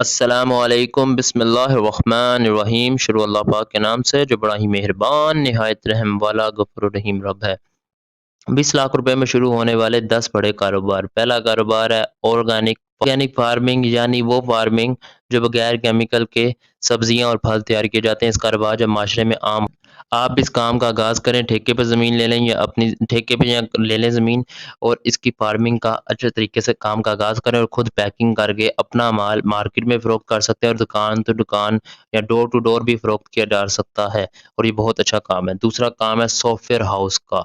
السلام علیکم، بسم اللہ الرحمن الرحیم، شروع اللہ پاک کے نام سے جو بڑا ہی مہربان، نہایت رحم والا، غفور الرحیم رب ہے۔ 20 لاکھ روپے میں شروع ہونے والے 10 بڑے کاروبار۔ پہلا کاروبار ہے آرگینک فارمنگ، یعنی وہ فارمنگ جو بغیر کیمیکل کے سبزیاں اور پھل تیار کیے جاتے ہیں۔ اس کا رواج اب معاشرے میں عام۔ آپ اس کام کا آغاز کریں، ٹھیکے پہ زمین لے لیں یا اپنی ٹھیکے پہ یا لے لیں زمین، اور اس کی فارمنگ کا اچھے طریقے سے کام کا آغاز کریں اور خود پیکنگ کر کے اپنا مال مارکیٹ میں فروخت کر سکتے ہیں، اور دکان تو دکان یا ڈور ٹو ڈور بھی فروخت کیا جا سکتا ہے، اور یہ بہت اچھا کام ہے۔ دوسرا کام ہے سافٹ ویئر ہاؤس کا۔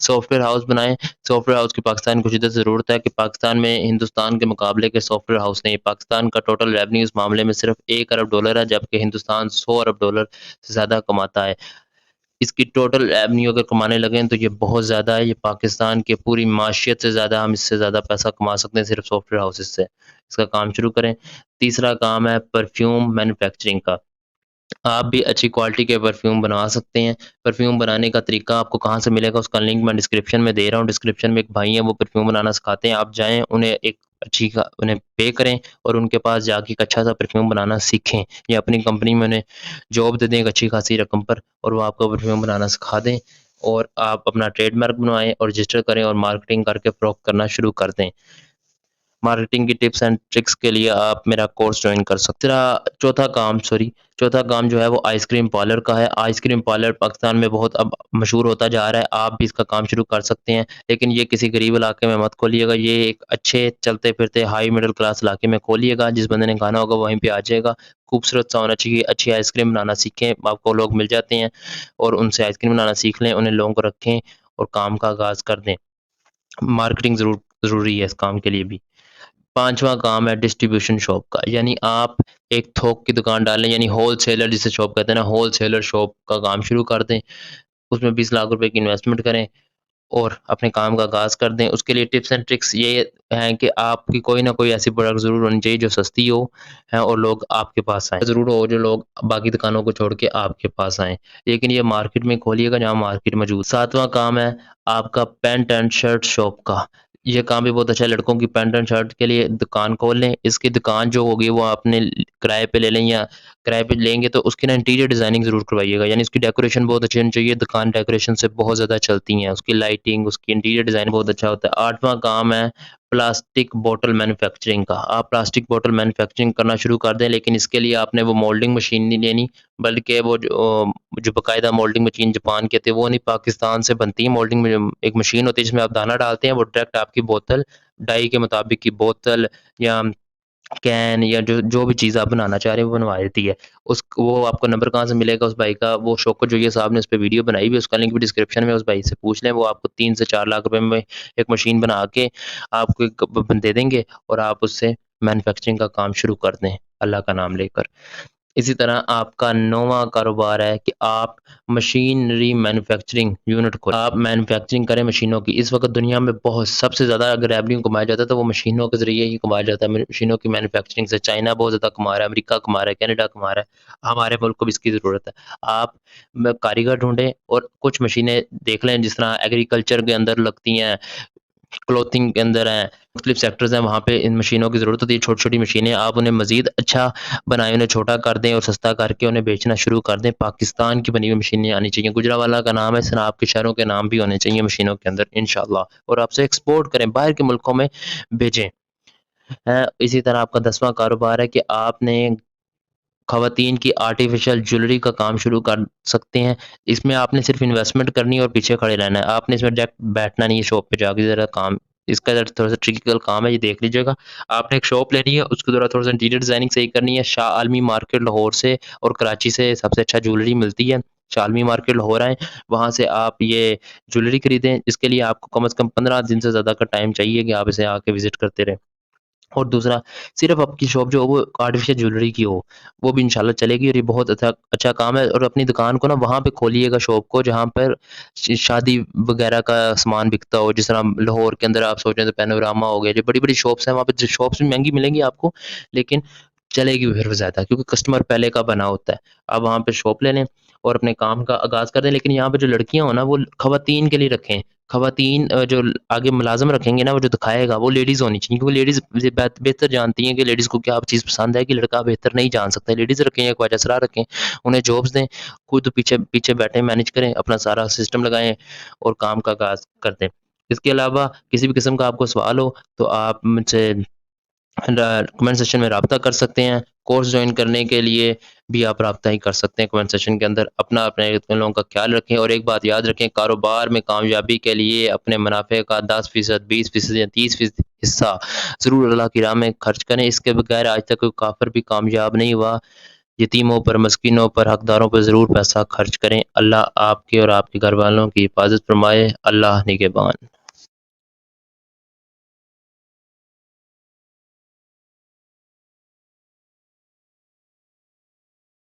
سافٹ ویئر ہاؤس بنائیں۔ سافٹ ویئر ہاؤس کی پاکستان کو شدت ضرورت ہے کہ پاکستان میں ہندوستان کے مقابلے کے سافٹ ویئر ہاؤس نہیں۔ پاکستان کا ٹوٹل ریونیو اس معاملے میں صرف $1 ارب ہے، جبکہ ہندوستان $100 ارب سے زیادہ کماتا ہے۔ اس کی ٹوٹل ریونیو اگر کمانے لگیں تو یہ بہت زیادہ ہے، یہ پاکستان کے پوری معیشت سے زیادہ، ہم اس سے زیادہ پیسہ کما سکتے ہیں صرف سافٹ ویئر ہاؤسز سے۔ اس کا کام شروع کریں۔ تیسرا کام ہے پرفیوم مینوفیکچرنگ کا۔ آپ بھی اچھی کوالٹی کے پرفیوم بنا سکتے ہیں۔ پرفیوم بنانے کا طریقہ آپ کو کہاں سے ملے گا، اس کا لنک میں ڈسکرپشن میں دے رہا ہوں۔ ڈسکرپشن میں ایک بھائی ہیں، وہ پرفیوم بنانا سکھاتے ہیں، آپ جائیں انہیں پے کریں اور ان کے پاس جا کے ایک اچھا سا پرفیوم بنانا سیکھیں، یا اپنی کمپنی میں انہیں جاب دے دیں ایک اچھی خاصی رقم پر، اور وہ آپ کو پرفیوم بنانا سکھا دیں، اور آپ اپنا ٹریڈ مارک بنوائیں اور رجسٹر کریں اور مارکیٹنگ کر کے فروخت کرنا شروع کر دیں۔ مارکیٹنگ کی ٹپس اینڈ ٹرکس کے لیے آپ میرا کورس جوائن کر سکتے ہیں۔ چوتھا کام جو ہے وہ آئس کریم پارلر کا ہے۔ آئس کریم پارلر پاکستان میں بہت اب مشہور ہوتا جا رہا ہے، آپ بھی اس کا کام شروع کر سکتے ہیں، لیکن یہ کسی غریب علاقے میں مت کھولیے گا، یہ ایک اچھے چلتے پھرتے ہائی مڈل کلاس علاقے میں کھولیے گا، جس بندے نے کھانا ہوگا وہیں پہ آ جائے گا۔ خوبصورت سا ہونا چاہیے، اچھی آئس کریم بنانا سیکھیں، آپ کو لوگ مل جاتے ہیں اور ان سے آئس کریم بنانا سیکھ لیں، انہیں لوگوں کو رکھیں اور کام کا آغاز کر دیں۔ مارکیٹنگ ضروری ہے اس کام کے لیے بھی۔ پانچواں کام ہے ڈسٹریبیوشن شاپ کا، یعنی آپ ایک تھوک کی دکان ڈالیں، یعنی ہول سیلر جسے شاپ کہتے ہیں نا، ہول سیلر شاپ کا کام شروع کر دیں۔ اس میں 20 لاکھ روپے کی انویسٹمنٹ کریں اور اپنے کام کا آغاز کر دیں۔ اس کے لیے ٹپس اینڈ ٹرکس یہ ہیں کہ آپ کی کوئی نہ کوئی ایسی پروڈکٹ ضرور ہونی چاہیے جو سستی ہو اور لوگ آپ کے پاس آئیں، ضرور ہو جو لوگ باقی دکانوں کو چھوڑ کے آپ کے پاس آئیں، لیکن یہ مارکیٹ میں کھولیے گا جہاں مارکیٹ موجود۔ ساتواں کام ہے آپ کا پینٹ اینڈ شرٹ شاپ کا۔ یہ کام بھی بہت اچھا ہے، لڑکوں کی پینٹ اینڈ شرٹ کے لیے دکان کھول لیں۔ اس کی دکان جو ہوگی وہ آپ نے کرائے پہ لے لیں، یا کرائے پہ لیں گے تو اس کی نا انٹیریئر ڈیزائننگ ضرور کروائیے گا، یعنی اس کی ڈیکوریشن بہت اچھی ہونی چاہیے۔ دکان ڈیکوریشن سے بہت زیادہ چلتی ہیں، اس کی لائٹنگ، اس کی انٹیریئر ڈیزائن بہت اچھا ہوتا ہے۔ آٹھواں کام ہے پلاسٹک بوٹل مینوفیکچرنگ کا۔ آپ پلاسٹک بوٹل مینوفیکچرنگ کرنا شروع کر دیں، لیکن اس کے لیے آپ نے وہ مولڈنگ مشین نہیں لینی، بلکہ وہ جو باقاعدہ مولڈنگ مشین جاپان کے تھے وہ نہیں، پاکستان سے بنتی ہے مولڈنگ میں، ایک مشین ہوتی ہے جس میں آپ دانہ ڈالتے ہیں، وہ ڈائریکٹ آپ کی بوتل ڈائی کے مطابق کی بوتل یا کین یا جو بھی چیز آپ بنانا چاہ رہے ہیں وہ بنوا دیتی ہے۔ وہ آپ کو نمبر کہاں سے ملے گا اس بھائی کا، وہ شوکت جو یہ صاحب نے اس پہ ویڈیو بنائی ہوئی، اس کا لنک بھی ڈسکرپشن میں، اس بھائی سے پوچھ لیں، وہ آپ کو 3 سے 4 لاکھ روپے میں ایک مشین بنا کے آپ کو ایک دے دیں گے، اور آپ اس سے مینوفیکچرنگ کا کام شروع کر دیں اللہ کا نام لے کر۔ اسی طرح آپ کا 9واں کاروبار ہے کہ آپ مشینری مینوفیکچرنگ یونٹ کو آپ مینوفیکچرنگ کریں مشینوں کی۔ اس وقت دنیا میں بہت سب سے زیادہ اگر ریونیو کمایا جاتا ہے تو وہ مشینوں کے ذریعے ہی کمایا جاتا ہے، مشینوں کی مینوفیکچرنگ سے۔ چائنا بہت زیادہ کما رہا ہے، امریکہ کما رہا ہے، کینیڈا کما رہا ہے، ہمارے ملک کو بھی اس کی ضرورت ہے۔ آپ کاریگر ڈھونڈیں اور کچھ مشینیں دیکھ لیں، جس طرح ایگریکلچر کے اندر لگتی ہیں، کلوتھنگ کے اندر ہیں، مختلف سیکٹرز ہیں، وہاں پہ ان مشینوں کی ضرورت ہوتی ہے، چھوٹی چھوٹی مشینیں۔ آپ انہیں مزید اچھا بنائیں، انہیں چھوٹا کر دیں اور سستا کر کے انہیں بیچنا شروع کر دیں۔ پاکستان کی بنی ہوئی مشینیں آنی چاہیے، گجرانوالہ کا نام ہے، اس طرح آپ کے شہروں کے نام بھی ہونے چاہیے مشینوں کے اندر انشاءاللہ، اور آپ سے ایکسپورٹ کریں، باہر کے ملکوں میں بھیجیں۔ اسی طرح آپ کا 10واں کاروبار ہے کہ آپ نے خواتین کی آرٹیفیشل جویلری کا کام شروع کر سکتے ہیں۔ اس میں آپ نے صرف انویسٹمنٹ کرنی ہے اور پیچھے کھڑے رہنا ہے، آپ نے اس میں ڈائریکٹ بیٹھنا نہیں ہے شاپ پہ جا کے۔ ذرا کام اس کا تھوڑا سا ٹریکیکل کام ہے، یہ دیکھ لیجیے گا۔ آپ نے ایک شاپ لینی ہے، اس کو تھوڑا سا انٹیریئر ڈیزائننگ صحیح کرنی ہے۔ شاہ عالمی مارکیٹ لاہور سے اور کراچی سے سب سے اچھا جویلری ملتی ہے، شاہ عالمی مارکیٹ لاہور آئیں، وہاں سے آپ یہ جویلری خریدیں۔ اس کے لیے آپ کو کم از کم 15 دن سے زیادہ کا ٹائم چاہیے کہ آپ اسے آ کے وزٹ کرتے رہیں۔ اور دوسرا، صرف آپ کی شاپ جو ہو وہ آرٹیفیشل جویلری کی ہو، وہ بھی انشاءاللہ چلے گی، اور یہ بہت اچھا کام ہے۔ اور اپنی دکان کو نا وہاں پہ کھولیے گا، شاپ کو جہاں پر شادی وغیرہ کا سامان بکتا ہو، جس طرح لاہور کے اندر آپ سوچیں تو پینوراما ہو گیا، جو بڑی بڑی شاپس ہیں وہاں پہ، شاپس بھی مہنگی ملیں گی آپ کو، لیکن چلے گی پھر زیادہ، کیونکہ کسٹمر پہلے کا بنا ہوتا ہے۔ آپ وہاں پہ شاپ لے لیں اور اپنے کام کا آغاز کر دیں، لیکن یہاں پہ جو لڑکیاں ہوں نا وہ خواتین کے لیے رکھیں، خواتین جو آگے ملازم رکھیں گے نا، وہ جو دکھائے گا وہ لیڈیز ہونی چاہیے، کیونکہ لیڈیز بہتر جانتی ہیں کہ لیڈیز کو کیا چیز پسند ہے، کہ لڑکا بہتر نہیں جان سکتا ہے۔ لیڈیز رکھیں یا خواجہ سرا رکھیں، انہیں جابس دیں، خود پیچھے پیچھے بیٹھیں، مینیج کریں، اپنا سارا سسٹم لگائیں اور کام کا آغاز کر دیں۔ اس کے علاوہ کسی بھی قسم کا آپ کو سوال ہو تو آپ مجھ سے کمنٹ سیکشن میں رابطہ کر سکتے ہیں۔ کورس جوائن کرنے کے لیے بھی آپ رابطہ ہی کر سکتے ہیں کمنٹ سیکشن کے اندر۔ اپنے لوگوں کا خیال رکھیں، اور ایک بات یاد رکھیں، کاروبار میں کامیابی کے لیے اپنے منافع کا 10%، 20% یا 30% حصہ ضرور اللہ کی راہ میں خرچ کریں۔ اس کے بغیر آج تک کوئی کافر بھی کامیاب نہیں ہوا۔ یتیموں پر، مسکینوں پر، حقداروں پر ضرور پیسہ خرچ کریں۔ اللہ آپ کے اور آپ کے گھر والوں کی حفاظت فرمائے۔ اللہ نگہبان۔